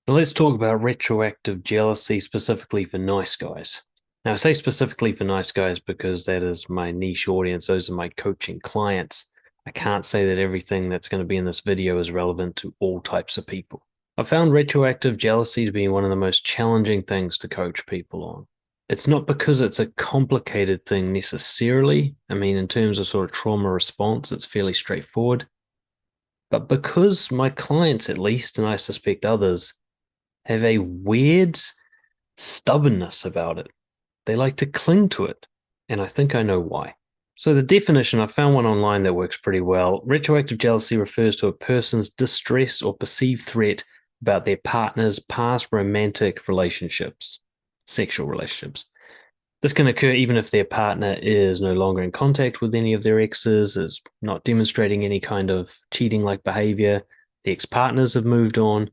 So let's talk about retroactive jealousy specifically for nice guys. Now, I say specifically for nice guys because that is my niche audience. Those are my coaching clients. I can't say that everything that's going to be in this video is relevant to all types of people. I found retroactive jealousy to be one of the most challenging things to coach people on. It's not because it's a complicated thing necessarily. I mean, in terms of sort of trauma response, it's fairly straightforward. But because my clients, at least, and I suspect others, have a weird stubbornness about it. They like to cling to it, and I think I know why. So, the definition, I found one online that works pretty well. Retroactive jealousy refers to a person's distress or perceived threat about their partner's past romantic relationships, sexual relationships. This can occur even if their partner is no longer in contact with any of their exes, is not demonstrating any kind of cheating like behavior, the ex partners have moved on,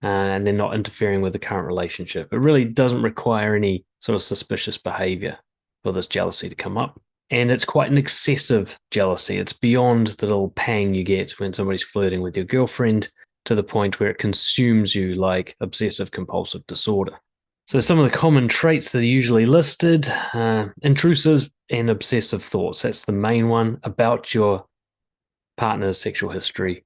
and they're not interfering with the current relationship. It really doesn't require any sort of suspicious behavior for this jealousy to come up. And it's quite an excessive jealousy. It's beyond the little pang you get when somebody's flirting with your girlfriend to the point where it consumes you like obsessive-compulsive disorder. So some of the common traits that are usually listed, intrusive and obsessive thoughts. That's the main one about your partner's sexual history.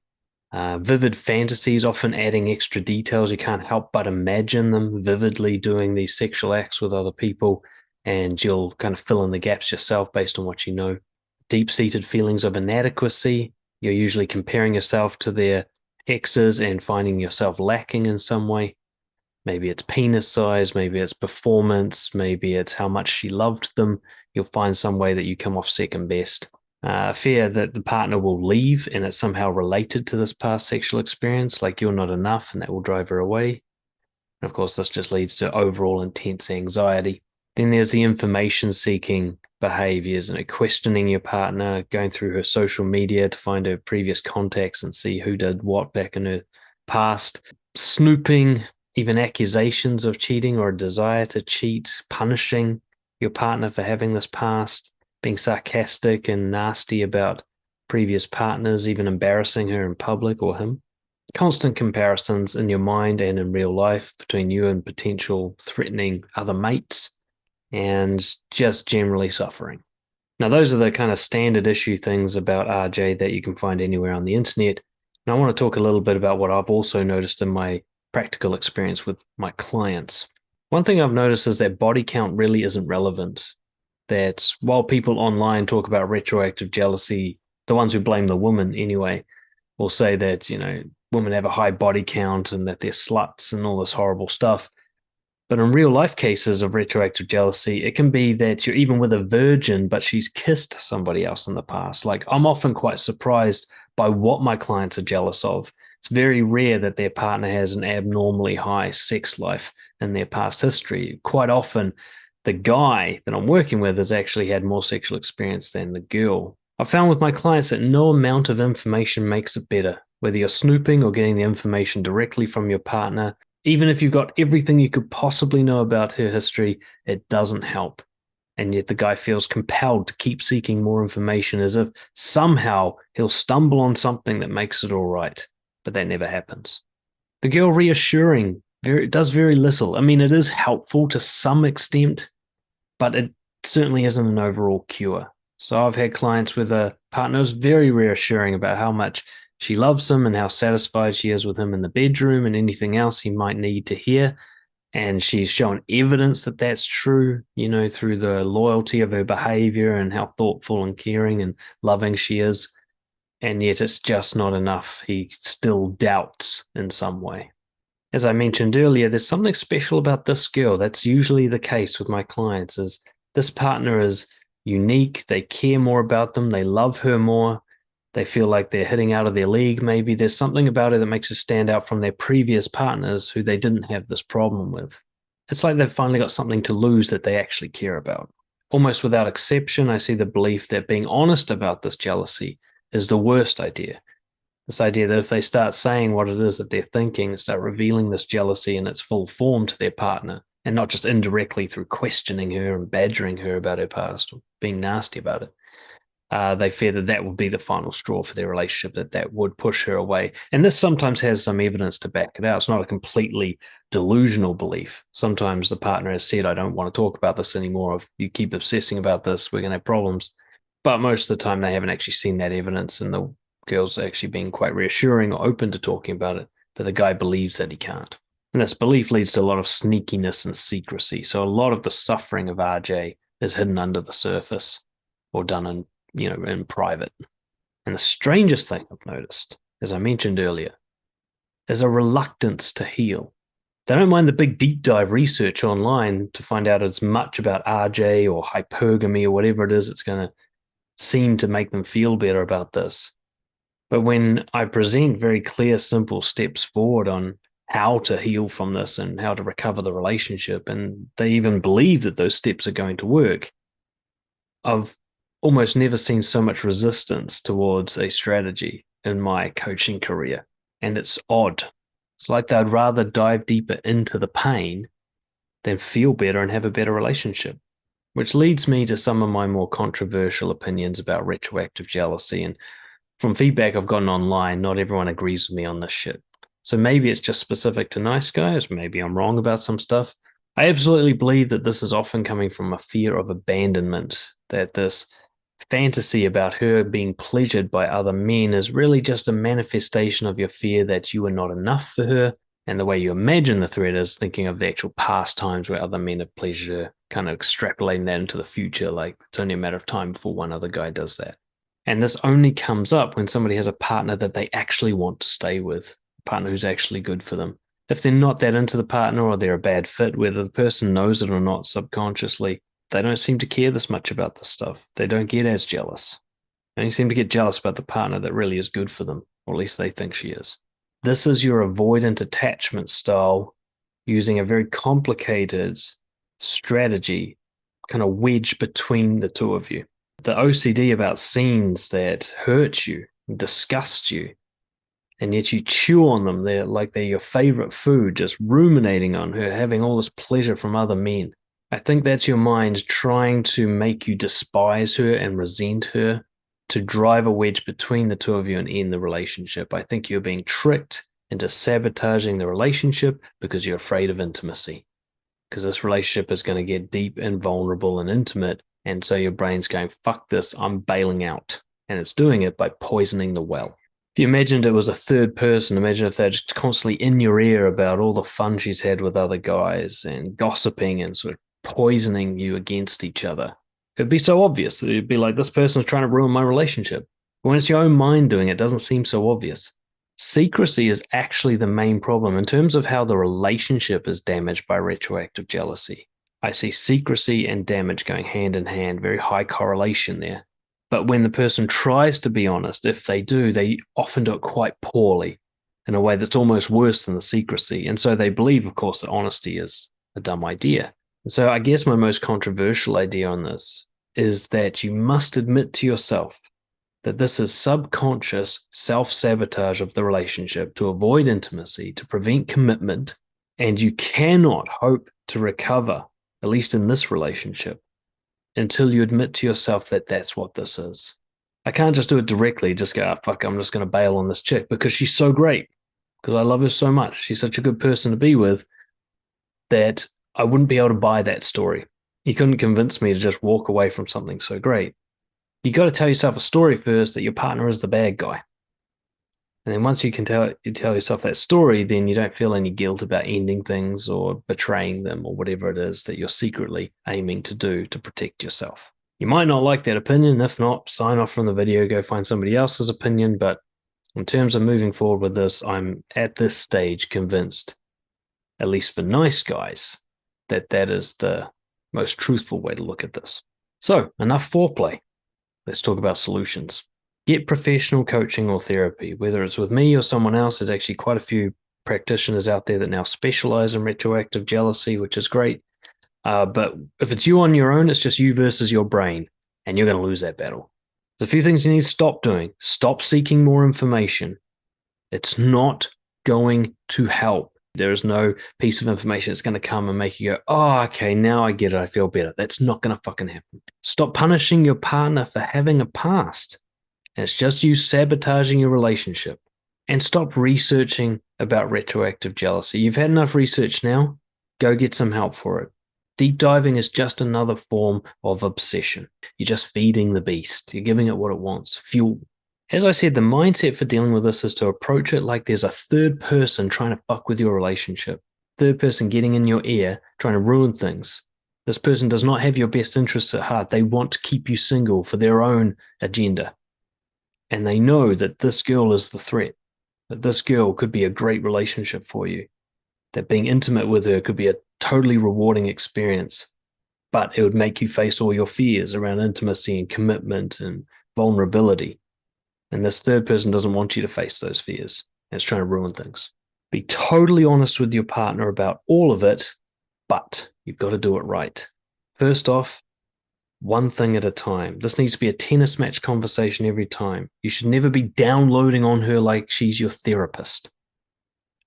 Vivid fantasies, often adding extra details. You can't help but imagine them vividly doing these sexual acts with other people, and you'll kind of fill in the gaps yourself based on what you know. Deep-seated feelings of inadequacy. You're usually comparing yourself to their exes and finding yourself lacking in some way. Maybe it's penis size, maybe it's performance, maybe it's how much she loved them. You'll find some way that you come off second best. Fear that the partner will leave and it's somehow related to this past sexual experience, like you're not enough and that will drive her away. And of course, this just leads to overall intense anxiety. Then there's the information seeking behaviors and questioning your partner, going through her social media to find her previous contacts and see who did what back in her past, snooping, even accusations of cheating or a desire to cheat, punishing your partner for having this past, being sarcastic and nasty about previous partners, even embarrassing her in public or him. Constant comparisons in your mind and in real life between you and potential threatening other mates, and just generally suffering. Now, those are the kind of standard issue things about RJ that you can find anywhere on the internet. And I want to talk a little bit about what I've also noticed in my practical experience with my clients. One thing I've noticed is that body count really isn't relevant. That while people online talk about retroactive jealousy, the ones who blame the woman anyway, will say that, women have a high body count and that they're sluts and all this horrible stuff. But in real life cases of retroactive jealousy, it can be that you're even with a virgin, but she's kissed somebody else in the past. Like, I'm often quite surprised by what my clients are jealous of. It's very rare that their partner has an abnormally high sex life in their past history. Quite often, the guy that I'm working with has actually had more sexual experience than the girl. I found with my clients that no amount of information makes it better, whether you're snooping or getting the information directly from your partner. Even if you've got everything you could possibly know about her history, it doesn't help. And yet the guy feels compelled to keep seeking more information as if somehow he'll stumble on something that makes it all right. But that never happens. The girl reassuring does very little. I mean, it is helpful to some extent, but it certainly isn't an overall cure. So I've had clients with a partner who's very reassuring about how much she loves him and how satisfied she is with him in the bedroom and anything else he might need to hear. And she's shown evidence that that's true, through the loyalty of her behavior and how thoughtful and caring and loving she is. And yet it's just not enough. He still doubts in some way. As I mentioned earlier, there's something special about this girl. That's usually the case with my clients, is this partner is unique. They care more about them. They love her more. They feel like they're hitting out of their league. Maybe there's something about her that makes her stand out from their previous partners who they didn't have this problem with. It's like they've finally got something to lose that they actually care about. Almost without exception, I see the belief that being honest about this jealousy is the worst idea. This idea that if they start saying what it is that they're thinking, start revealing this jealousy in its full form to their partner, and not just indirectly through questioning her and badgering her about her past or being nasty about it, They fear that that would be the final straw for their relationship, that would push her away. And this sometimes has some evidence to back it out. It's not a completely delusional belief. Sometimes the partner has said, I don't want to talk about this anymore. If you keep obsessing about this, we're going to have problems. But most of the time, they haven't actually seen that evidence, and the girl's actually being quite reassuring or open to talking about it. But the guy believes that he can't. And this belief leads to a lot of sneakiness and secrecy. So a lot of the suffering of RJ is hidden under the surface or done in private. And the strangest thing I've noticed, as I mentioned earlier, is a reluctance to heal. They don't mind the big deep dive research online to find out as much about RJ or hypergamy or whatever it is that's going to seem to make them feel better about this. But when I present very clear, simple steps forward on how to heal from this and how to recover the relationship, and they even believe that those steps are going to work, I've almost never seen so much resistance towards a strategy in my coaching career. And it's odd. It's like they'd rather dive deeper into the pain than feel better and have a better relationship, which leads me to some of my more controversial opinions about retroactive jealousy. And from feedback I've gotten online, not everyone agrees with me on this shit. So maybe it's just specific to nice guys. Maybe I'm wrong about some stuff. I absolutely believe that this is often coming from a fear of abandonment, that this fantasy about her being pleasured by other men is really just a manifestation of your fear that you are not enough for her. And the way you imagine the threat is thinking of the actual past times where other men have pleasured her, kind of extrapolating that into the future, like it's only a matter of time before one other guy does that. And this only comes up when somebody has a partner that they actually want to stay with, a partner who's actually good for them. If they're not that into the partner or they're a bad fit, whether the person knows it or not subconsciously, they don't seem to care this much about this stuff. They don't get as jealous. They only seem to get jealous about the partner that really is good for them, or at least they think she is. This is your avoidant attachment style using a very complicated strategy, kind of wedge between the two of you. The OCD about scenes that hurt you, disgust you, and yet you chew on them. They're like they're your favorite food, just ruminating on her, having all this pleasure from other men. I think that's your mind trying to make you despise her and resent her, to drive a wedge between the two of you and end the relationship. I think you're being tricked into sabotaging the relationship because you're afraid of intimacy. Because this relationship is going to get deep and vulnerable and intimate. And so your brain's going, fuck this, I'm bailing out. And it's doing it by poisoning the well. If you imagined it was a third person, imagine if they're just constantly in your ear about all the fun she's had with other guys and gossiping and sort of poisoning you against each other. It'd be so obvious. It'd be like, this person's trying to ruin my relationship. When it's your own mind doing it, it doesn't seem so obvious. Secrecy is actually the main problem in terms of how the relationship is damaged by retroactive jealousy. I see secrecy and damage going hand in hand, very high correlation there. But when the person tries to be honest, if they do, they often do it quite poorly in a way that's almost worse than the secrecy. And so they believe, of course, that honesty is a dumb idea. And so I guess my most controversial idea on this is that you must admit to yourself that this is subconscious self-sabotage of the relationship to avoid intimacy, to prevent commitment, and you cannot hope to recover, at least in this relationship, until you admit to yourself that that's what this is. I can't just do it directly, just go, oh, fuck, I'm just going to bail on this chick because she's so great, because I love her so much. She's such a good person to be with that I wouldn't be able to buy that story. You couldn't convince me to just walk away from something so great. You got to tell yourself a story first that your partner is the bad guy. And then once you tell yourself that story, then you don't feel any guilt about ending things or betraying them or whatever it is that you're secretly aiming to do to protect yourself. You might not like that opinion. If not, sign off from the video, go find somebody else's opinion. But in terms of moving forward with this, I'm at this stage convinced, at least for nice guys, that that is the most truthful way to look at this. So enough foreplay. Let's talk about solutions. Get professional coaching or therapy, whether it's with me or someone else. There's actually quite a few practitioners out there that now specialize in retroactive jealousy, which is great. But if it's you on your own, it's just you versus your brain, and you're going to lose that battle. There's a few things you need to stop doing. Stop seeking more information. It's not going to help. There is no piece of information that's going to come and make you go, oh, okay, now I get it. I feel better. That's not going to fucking happen. Stop punishing your partner for having a past. And it's just you sabotaging your relationship. And stop researching about retroactive jealousy. You've had enough research now. Go get some help for it. Deep diving is just another form of obsession. You're just feeding the beast. You're giving it what it wants, fuel. As I said, the mindset for dealing with this is to approach it like there's a third person trying to fuck with your relationship. Third person getting in your ear, trying to ruin things. This person does not have your best interests at heart. They want to keep you single for their own agenda. And they know that this girl is the threat, that this girl could be a great relationship for you, that being intimate with her could be a totally rewarding experience, but it would make you face all your fears around intimacy and commitment and vulnerability. And this third person doesn't want you to face those fears. And it's trying to ruin things. Be totally honest with your partner about all of it, but you've got to do it right. First off, one thing at a time. This needs to be a tennis match conversation every time. You should never be downloading on her like she's your therapist.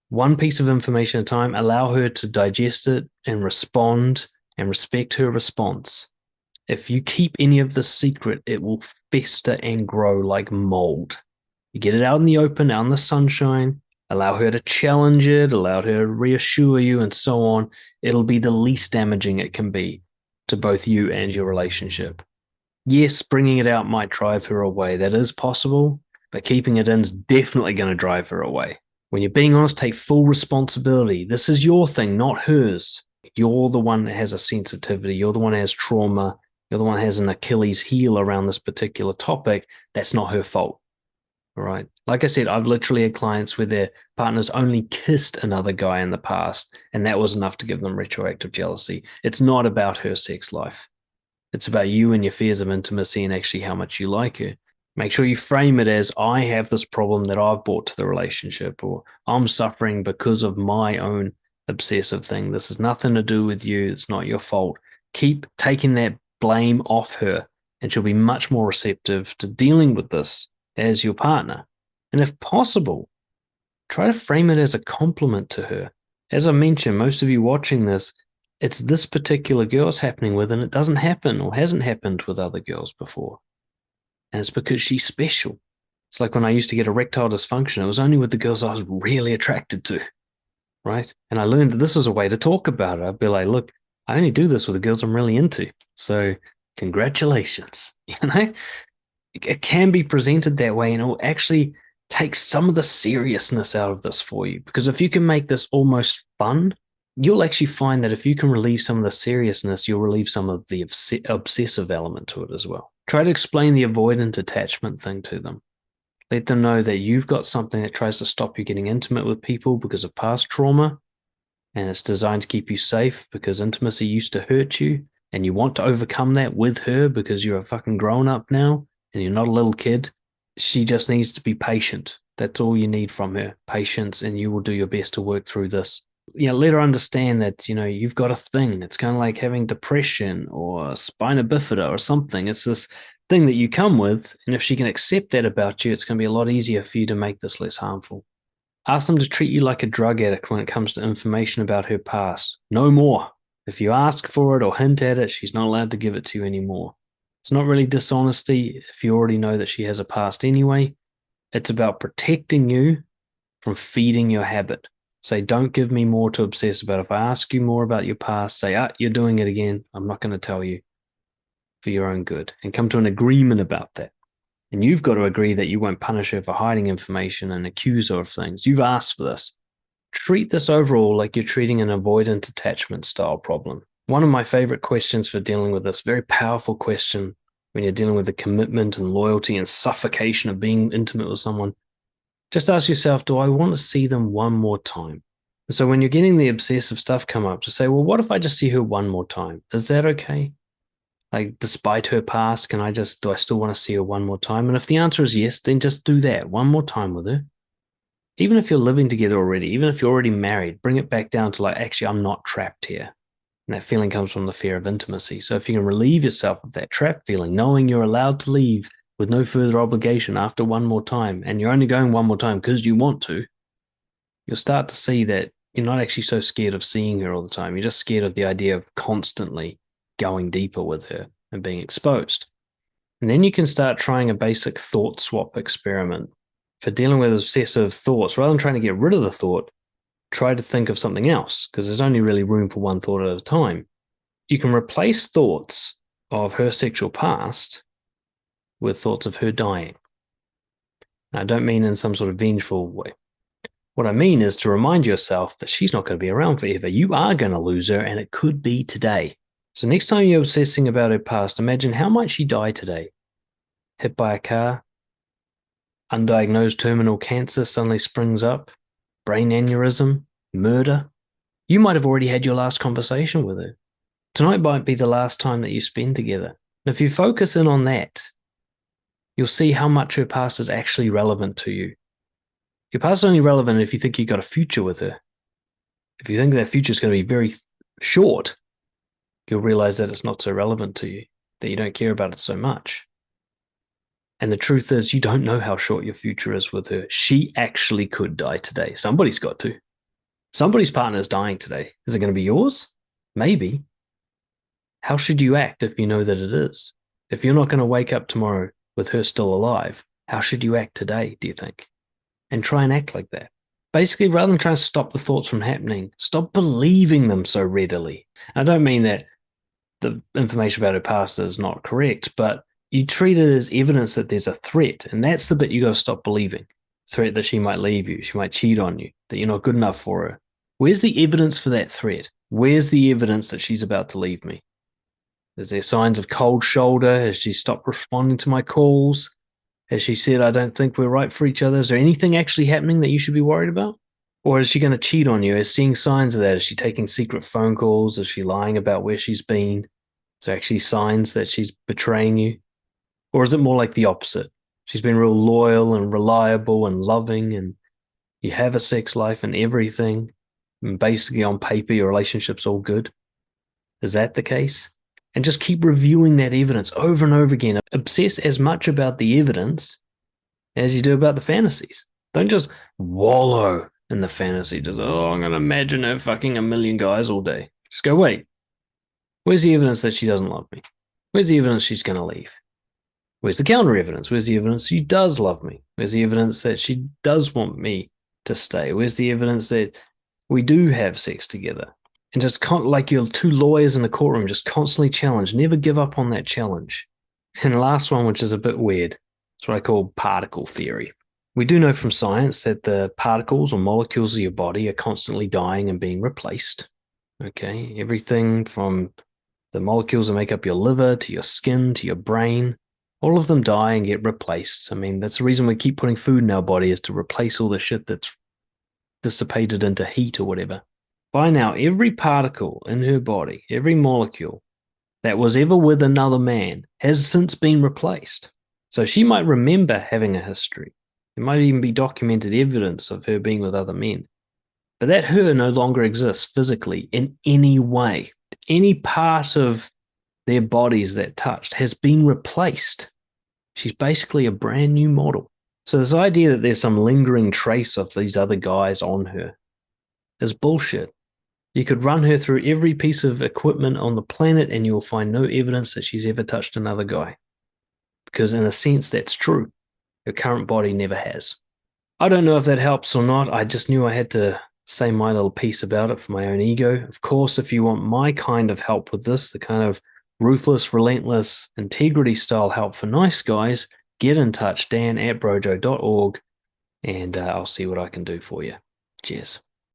One piece of information at a time, allow her to digest it and respond and respect her response. If you keep any of this secret, it will fester and grow like mold. You get it out in the open, out in the sunshine, allow her to challenge it, allow her to reassure you, and so on. It'll be the least damaging it can be to both you and your relationship. Yes, bringing it out might drive her away. That is possible, but keeping it in is definitely going to drive her away. When you're being honest, take full responsibility. This is your thing, not hers. You're the one that has a sensitivity. You're the one that has trauma. You're the one that has an Achilles heel around this particular topic. That's not her fault. All right. Like I said, I've literally had clients where their partners only kissed another guy in the past, and that was enough to give them retroactive jealousy. It's not about her sex life. It's about you and your fears of intimacy and actually how much you like her. Make sure you frame it as I have this problem that I've brought to the relationship, or I'm suffering because of my own obsessive thing. This has nothing to do with you. It's not your fault. Keep taking that blame off her, and she'll be much more receptive to dealing with this as your partner. And if possible, try to frame it as a compliment to her. As I mentioned, most of you watching this, it's this particular girl it's happening with, and it doesn't happen or hasn't happened with other girls before. And it's because she's special. It's like when I used to get erectile dysfunction, it was only with the girls I was really attracted to, right? And I learned that this was a way to talk about it. I'd be like, look, I only do this with the girls I'm really into. So congratulations, It can be presented that way, and it will actually take some of the seriousness out of this for you. Because if you can make this almost fun, you'll actually find that if you can relieve some of the seriousness, you'll relieve some of the obsessive element to it as well. Try to explain the avoidant attachment thing to them. Let them know that you've got something that tries to stop you getting intimate with people because of past trauma, and it's designed to keep you safe because intimacy used to hurt you, and you want to overcome that with her because you're a fucking grown up now and you're not a little kid. She just needs to be patient. That's all you need from her, patience, and you will do your best to work through this. Let her understand that, you've got a thing. It's kind of like having depression or spina bifida or something. It's this thing that you come with, and if she can accept that about you, it's going to be a lot easier for you to make this less harmful. Ask them to treat you like a drug addict when it comes to information about her past. No more. If you ask for it or hint at it, she's not allowed to give it to you anymore. It's not really dishonesty if you already know that she has a past anyway. It's about protecting you from feeding your habit. Say, don't give me more to obsess about. If I ask you more about your past, say, you're doing it again. I'm not going to tell you, for your own good, and come to an agreement about that. And you've got to agree that you won't punish her for hiding information and accuse her of things. You've asked for this. Treat this overall like you're treating an avoidant attachment style problem. One of my favorite questions for dealing with this, very powerful question when you're dealing with the commitment and loyalty and suffocation of being intimate with someone, just ask yourself, do I want to see them one more time? So when you're getting the obsessive stuff come up, just say, well, what if I just see her one more time? Is that okay? Like, despite her past, do I still want to see her one more time? And if the answer is yes, then just do that one more time with her. Even if you're living together already, even if you're already married, bring it back down to like, actually, I'm not trapped here. And that feeling comes from the fear of intimacy. So if you can relieve yourself of that trap feeling, knowing you're allowed to leave with no further obligation after one more time, and you're only going one more time because you want to, you'll start to see that you're not actually so scared of seeing her all the time. You're just scared of the idea of constantly going deeper with her and being exposed. And then you can start trying a basic thought swap experiment. For dealing with obsessive thoughts, rather than trying to get rid of the thought, try to think of something else, because there's only really room for one thought at a time. You can replace thoughts of her sexual past with thoughts of her dying. Now, I don't mean in some sort of vengeful way. What I mean is to remind yourself that she's not going to be around forever. You are going to lose her, and it could be today. So next time you're obsessing about her past, imagine how might she die today? Hit by a car? Undiagnosed terminal cancer suddenly springs up? Brain aneurysm? Murder? You might have already had your last conversation with her. Tonight might be the last time that you spend together. And if you focus in on that, you'll see how much her past is actually relevant to you. Your past is only relevant if you think you've got a future with her. If you think that future is going to be very short, you'll realize that it's not so relevant to you, that you don't care about it so much. And the truth is, you don't know how short your future is with her. She actually could die today. Somebody's got to. Somebody's partner is dying today. Is it going to be yours? Maybe. How should you act if you know that it is? If you're not going to wake up tomorrow with her still alive, how should you act today, do you think? And try and act like that. Basically, rather than trying to stop the thoughts from happening, stop believing them so readily. I don't mean that the information about her past is not correct, but you treat it as evidence that there's a threat, and that's the bit you got to stop believing. Threat that she might leave you, she might cheat on you, that you're not good enough for her. Where's the evidence for that threat? Where's the evidence that she's about to leave me? Is there signs of cold shoulder? Has she stopped responding to my calls? Has she said, I don't think we're right for each other? Is there anything actually happening that you should be worried about? Or is she going to cheat on you? Is seeing signs of that? Is she taking secret phone calls? Is she lying about where she's been? Is there actually signs that she's betraying you? Or is it more like the opposite? She's been real loyal and reliable and loving, and you have a sex life and everything, and basically on paper your relationship's all good. Is that the case? And just keep reviewing that evidence over and over again. Obsess as much about the evidence as you do about the fantasies. Don't just wallow in the fantasy. Just, oh, I'm going to imagine her fucking a million guys all day. Just go, wait, where's the evidence that she doesn't love me? Where's the evidence she's going to leave? Where's the counter evidence? Where's the evidence she does love me? Where's the evidence that she does want me to stay? Where's the evidence that we do have sex together? And just like you're two lawyers in the courtroom, just constantly challenge. Never give up on that challenge. And the last one, which is a bit weird, it's what I call particle theory. We do know from science that the particles or molecules of your body are constantly dying and being replaced. Okay, everything from the molecules that make up your liver to your skin to your brain, all of them die and get replaced. I mean, that's the reason we keep putting food in our body, is to replace all the shit that's dissipated into heat or whatever. By now, every particle in her body, every molecule that was ever with another man has since been replaced. So she might remember having a history. There might even be documented evidence of her being with other men. But that her no longer exists physically in any way. Any part of their bodies that touched has been replaced. She's basically a brand new model. So this idea that there's some lingering trace of these other guys on her is bullshit. You could run her through every piece of equipment on the planet and you will find no evidence that she's ever touched another guy. Because in a sense, that's true. Her current body never has. I don't know if that helps or not. I just knew I had to say my little piece about it for my own ego. Of course, if you want my kind of help with this, the kind of ruthless, relentless, integrity style help for nice guys, get in touch, dan@brojo.org, and I'll see what I can do for you. Cheers.